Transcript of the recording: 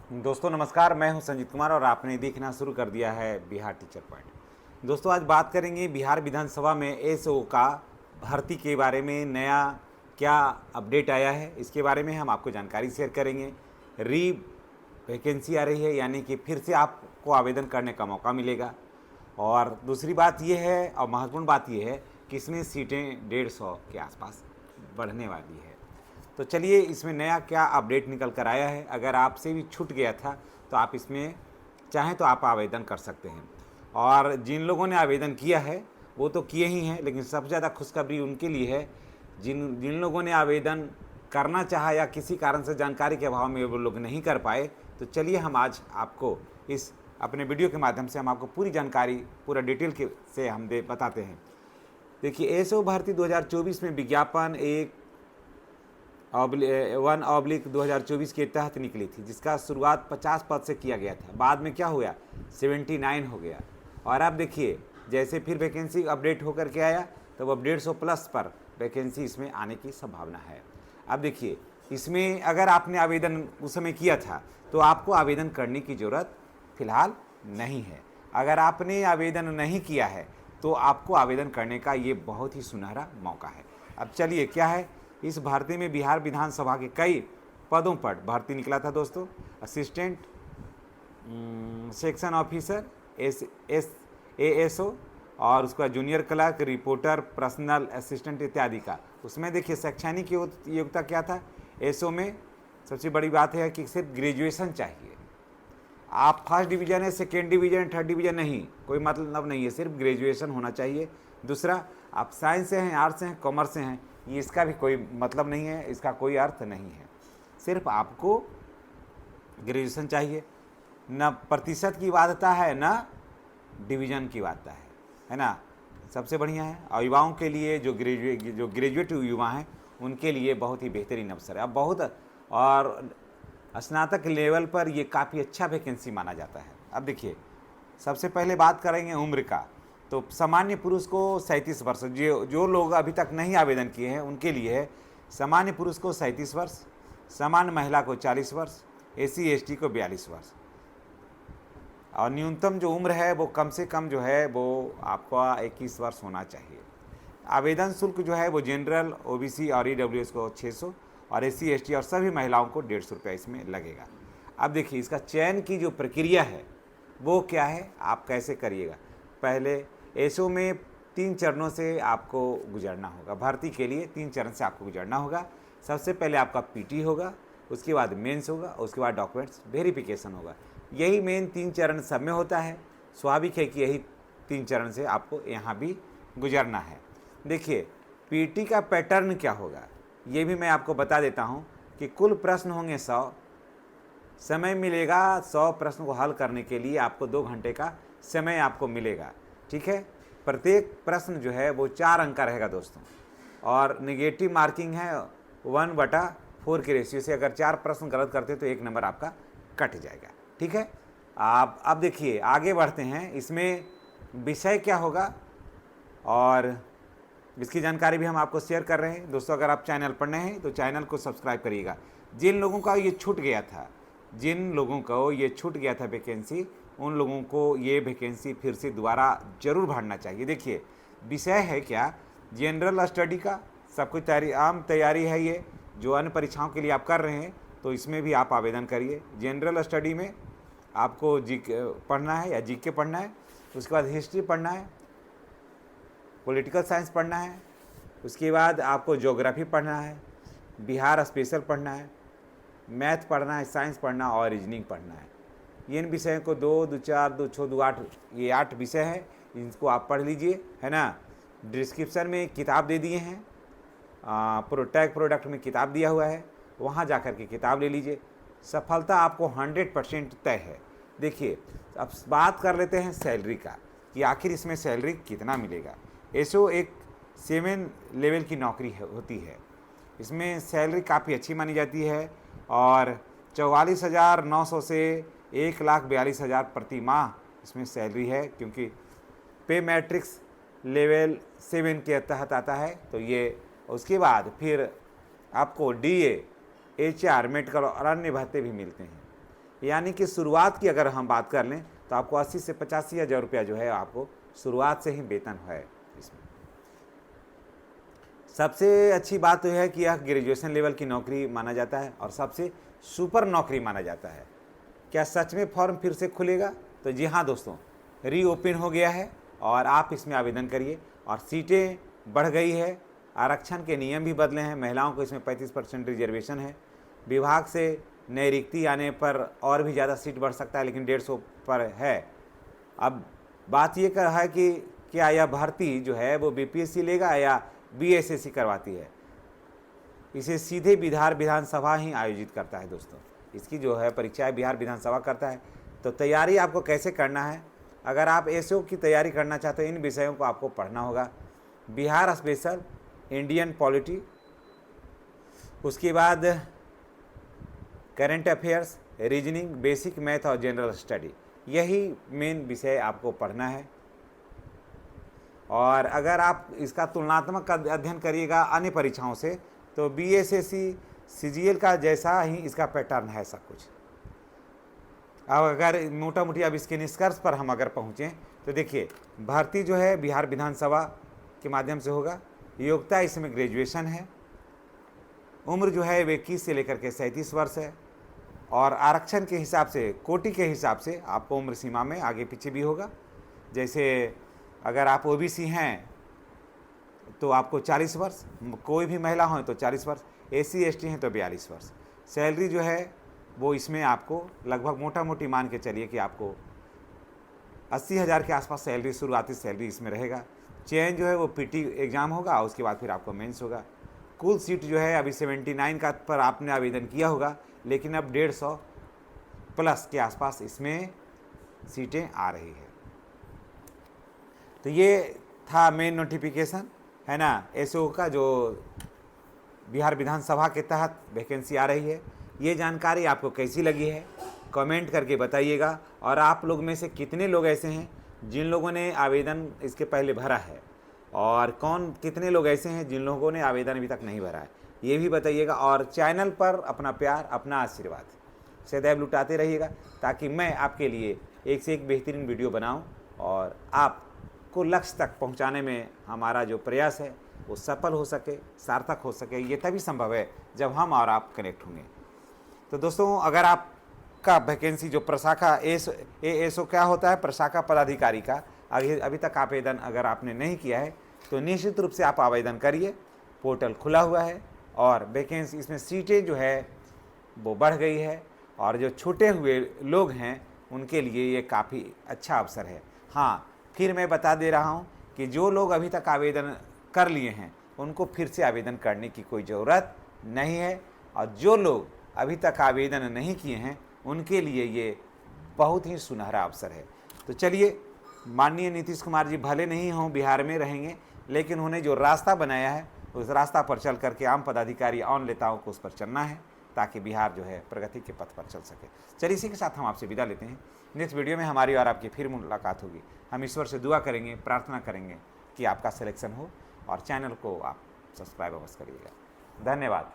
दोस्तों नमस्कार, मैं हूं संजीत कुमार और आपने देखना शुरू कर दिया है बिहार टीचर पॉइंट। दोस्तों आज बात करेंगे बिहार विधानसभा में एसओ का भर्ती के बारे में नया क्या अपडेट आया है, इसके बारे में हम आपको जानकारी शेयर करेंगे। री वैकेंसी आ रही है, यानी कि फिर से आपको आवेदन करने का मौका मिलेगा। और दूसरी बात यह है और महत्वपूर्ण बात यह है कि इसमें सीटें 150 के आसपास बढ़ने वाली है। तो चलिए इसमें नया क्या अपडेट निकल कर आया है। अगर आपसे भी छूट गया था तो आप इसमें चाहें तो आप आवेदन कर सकते हैं। और जिन लोगों ने आवेदन किया है वो तो किए ही हैं, लेकिन सबसे ज़्यादा खुशखबरी उनके लिए है जिन जिन लोगों ने आवेदन करना चाहा या किसी कारण से जानकारी के अभाव में वो लोग नहीं कर पाए। तो चलिए हम आज आपको इस अपने वीडियो के माध्यम से हम आपको पूरी जानकारी पूरा डिटेल के से हम बताते हैं। देखिए एसओ भर्ती 2024 में विज्ञापन 1/2024 के तहत निकली थी, जिसका शुरुआत 50 पद से किया गया था। बाद में क्या हुआ, 79 हो गया। और अब देखिए जैसे फिर वैकेंसी अपडेट होकर के आया तो अब 150 प्लस पर वैकेंसी इसमें आने की संभावना है। अब देखिए इसमें अगर आपने आवेदन उस समय किया था तो आपको आवेदन करने की ज़रूरत फ़िलहाल नहीं है। अगर आपने आवेदन नहीं किया है तो आपको आवेदन करने का ये बहुत ही सुनहरा मौका है। अब चलिए क्या है, इस भर्ती में बिहार विधानसभा के कई पदों पर भर्ती निकला था दोस्तों। असिस्टेंट सेक्शन ऑफिसर, एएसओ, और उसका junior clerk, reporter, personal assistant इत्यादि का। उसमें देखिए शैक्षणिक योग्यता क्या था। एसओ में सबसे बड़ी बात है कि सिर्फ ग्रेजुएशन चाहिए। आप फर्स्ट डिवीज़न है, सेकेंड डिवीज़न, थर्ड डिवीज़न नहीं, कोई मतलब नहीं है, सिर्फ ग्रेजुएशन होना चाहिए। दूसरा, आप साइंस से हैं, आर्ट्स से हैं, कॉमर्स से हैं, ये इसका भी कोई मतलब नहीं है, इसका कोई अर्थ नहीं है। सिर्फ आपको ग्रेजुएशन चाहिए। न प्रतिशत की बाध्यता है न डिवीज़न की बाध्यता है ना। सबसे बढ़िया है। और युवाओं के लिए जो ग्रेजुएट युवा हैं उनके लिए बहुत ही बेहतरीन अवसर है। अब बहुत और स्नातक लेवल पर ये काफ़ी अच्छा वैकेंसी माना जाता है। अब देखिए सबसे पहले बात करेंगे उम्र का। तो सामान्य पुरुष को 37 वर्ष, जो लोग अभी तक नहीं आवेदन किए हैं उनके लिए है। सामान्य पुरुष को 37 वर्ष, सामान्य महिला को 40 वर्ष, एसी एसटी को 42 वर्ष। और न्यूनतम जो उम्र है वो कम से कम जो है वो आपका 21 वर्ष होना चाहिए। आवेदन शुल्क जो है वो जनरल, ओबीसी और ईडब्ल्यूएस को 600 और एससी एसटी और सभी महिलाओं को 150 रुपये इसमें लगेगा। अब देखिए इसका चयन की जो प्रक्रिया है वो क्या है, आप कैसे करिएगा। पहले एसओ में 3 चरणों से आपको गुजरना होगा। भर्ती के लिए 3 चरण से आपको गुजरना होगा। सबसे पहले आपका पीटी होगा, उसके बाद मेंस होगा, उसके बाद डॉक्यूमेंट्स वेरिफिकेशन होगा। यही मेन 3 चरण सब में होता है। स्वाभाविक है कि यही 3 चरण से आपको यहाँ भी गुजरना है। देखिए पीटी का पैटर्न क्या होगा ये भी मैं आपको बता देता हूँ कि कुल प्रश्न होंगे 100, समय मिलेगा 100 प्रश्न को हल करने के लिए आपको 2 घंटे का समय आपको मिलेगा। ठीक है, प्रत्येक प्रश्न जो है वो 4 अंक का रहेगा दोस्तों। और नेगेटिव मार्किंग है 1/4 के रेशियो से। अगर 4 प्रश्न गलत करते तो 1 नंबर आपका कट जाएगा। ठीक है, आप अब देखिए आगे बढ़ते हैं। इसमें विषय क्या होगा और इसकी जानकारी भी हम आपको शेयर कर रहे हैं। दोस्तों अगर आप चैनल पर नए हैं तो चैनल को सब्सक्राइब करिएगा। जिन लोगों का ये छूट गया था वैकेंसी, उन लोगों को ये वैकेंसी फिर से दोबारा जरूर भरना चाहिए। देखिए विषय है क्या, जनरल स्टडी का सब कुछ आम तैयारी है। ये जो अन्य परीक्षाओं के लिए आप कर रहे हैं तो इसमें भी आप आवेदन करिए। जनरल स्टडी में आपको पढ़ना है या जीके पढ़ना है, उसके बाद हिस्ट्री पढ़ना है, पॉलिटिकल साइंस पढ़ना है, उसके बाद आपको ज्योग्राफी पढ़ना है, बिहार स्पेशल पढ़ना है, मैथ पढ़ना है, साइंस पढ़ना और रीजनिंग पढ़ना है। इन विषयों को 2, 2, 4, 2, 6, 2, 8 ये 8 विषय हैं, इनको आप पढ़ लीजिए, है ना। डिस्क्रिप्शन में किताब दे दिए हैं, टैग प्रोडक्ट में किताब दिया हुआ है, वहाँ जाकर के किताब ले लीजिए। सफलता आपको 100% तय है। देखिए अब बात कर लेते हैं सैलरी का कि आखिर इसमें सैलरी कितना मिलेगा। एसओ एक 7 लेवल की नौकरी होती है। इसमें सैलरी काफ़ी अच्छी मानी जाती है और 44,900 से 1,42,000 प्रति माह इसमें सैलरी है, क्योंकि पे मैट्रिक्स लेवल 7 के तहत आता है। तो ये उसके बाद फिर आपको डीए, एचआर, मेडिकल और अन्य भत्ते भी मिलते हैं। यानी कि शुरुआत की अगर हम बात कर लें तो आपको 80 से 85 हज़ार रुपया जो है आपको शुरुआत से ही वेतन है इसमें। सबसे अच्छी बात तो है कि यह ग्रेजुएशन लेवल की नौकरी माना जाता है और सबसे सुपर नौकरी माना जाता है। क्या सच में फॉर्म फिर से खुलेगा? तो जी हाँ दोस्तों, रीओपन हो गया है और आप इसमें आवेदन करिए। और सीटें बढ़ गई है, आरक्षण के नियम भी बदले हैं, महिलाओं को इसमें 35% रिजर्वेशन है। विभाग से नई रिक्ति आने पर और भी ज़्यादा सीट बढ़ सकता है, लेकिन 150 पर है। अब बात ये कर है कि क्या यह भर्ती जो है वो बीपीएससी लेगा या बीएसएससी करवाती है। इसे सीधे बिहार विधानसभा ही आयोजित करता है दोस्तों, इसकी जो है परीक्षाएं बिहार विधानसभा करता है। तो तैयारी आपको कैसे करना है? अगर आप एसओ की तैयारी करना चाहते हो, इन विषयों को आपको पढ़ना होगा। बिहार स्पेशल, इंडियन पॉलिटी, उसके बाद current affairs, reasoning, basic math और जनरल स्टडी, यही मेन विषय आपको पढ़ना है। और अगर आप इसका तुलनात्मक अध्ययन करिएगा अन्य परीक्षाओं से, तो बीएसएससी सीजीएल का जैसा ही इसका पैटर्न है सब कुछ। अब अगर मोटा मोटी अब इसके निष्कर्ष पर हम अगर पहुँचें तो देखिए, भर्ती जो है बिहार विधानसभा के माध्यम से होगा। योग्यता इसमें ग्रेजुएशन है। उम्र जो है 21 से लेकर के 37 वर्ष है। और आरक्षण के हिसाब से, कोटि के हिसाब से आपको उम्र सीमा में आगे पीछे भी होगा। जैसे अगर आप ओबीसी हैं तो आपको 40 वर्ष, कोई भी महिला हो तो 40 वर्ष, एससी एसटी हैं तो 42 वर्ष। सैलरी जो है वो इसमें आपको लगभग मोटा मोटी मान के चलिए कि आपको 80,000 के आसपास सैलरी, शुरुआती सैलरी इसमें रहेगा। चयन जो है वो पीटी एग्ज़ाम होगा, उसके बाद फिर आपको मेंस होगा। कुल सीट जो है अभी 79 का पर आपने आवेदन किया होगा, लेकिन अब 150 प्लस के आसपास इसमें सीटें आ रही है। तो ये था मेन नोटिफिकेशन, है ना, एसओ का, जो बिहार विधानसभा के तहत वैकेंसी आ रही है। ये जानकारी आपको कैसी लगी है कमेंट करके बताइएगा। और आप लोग में से कितने लोग ऐसे हैं जिन लोगों ने आवेदन इसके पहले भरा है, और कितने लोग ऐसे हैं जिन लोगों ने आवेदन अभी तक नहीं भरा है, ये भी बताइएगा। और चैनल पर अपना प्यार, अपना आशीर्वाद सदैव लुटाते रहिएगा, ताकि मैं आपके लिए एक से एक बेहतरीन वीडियो बनाऊं और आपको लक्ष्य तक पहुंचाने में हमारा जो प्रयास है वो सफल हो सके, सार्थक हो सके। ये तभी संभव है जब हम और आप कनेक्ट होंगे। तो दोस्तों, अगर आपका वैकेंसी जो प्रशाखा एसओ क्या होता है, प्रशाखा पदाधिकारी का, अभी तक आवेदन अगर आपने नहीं किया है तो निश्चित रूप से आप आवेदन करिए। पोर्टल खुला हुआ है और वैकेंसी इसमें सीटें जो है वो बढ़ गई है, और जो छूटे हुए लोग हैं उनके लिए ये काफ़ी अच्छा अवसर है। हाँ, फिर मैं बता दे रहा हूँ कि जो लोग अभी तक आवेदन कर लिए हैं उनको फिर से आवेदन करने की कोई ज़रूरत नहीं है, और जो लोग अभी तक आवेदन नहीं किए हैं उनके लिए ये बहुत ही सुनहरा अवसर है। तो चलिए, माननीय नीतीश कुमार जी भले नहीं हों बिहार में रहेंगे, लेकिन उन्हें जो रास्ता बनाया है उस रास्ता पर चल करके आम पदाधिकारी, आम नेताओं को उस पर चलना है, ताकि बिहार जो है प्रगति के पथ पर चल सके। चलिए, इसी के साथ हम आपसे विदा लेते हैं। नेक्स्ट वीडियो में हमारी और आपकी फिर मुलाकात होगी। हम ईश्वर से दुआ करेंगे, प्रार्थना करेंगे कि आपका सिलेक्शन हो, और चैनल को आप सब्सक्राइब अवश्य करिएगा। धन्यवाद।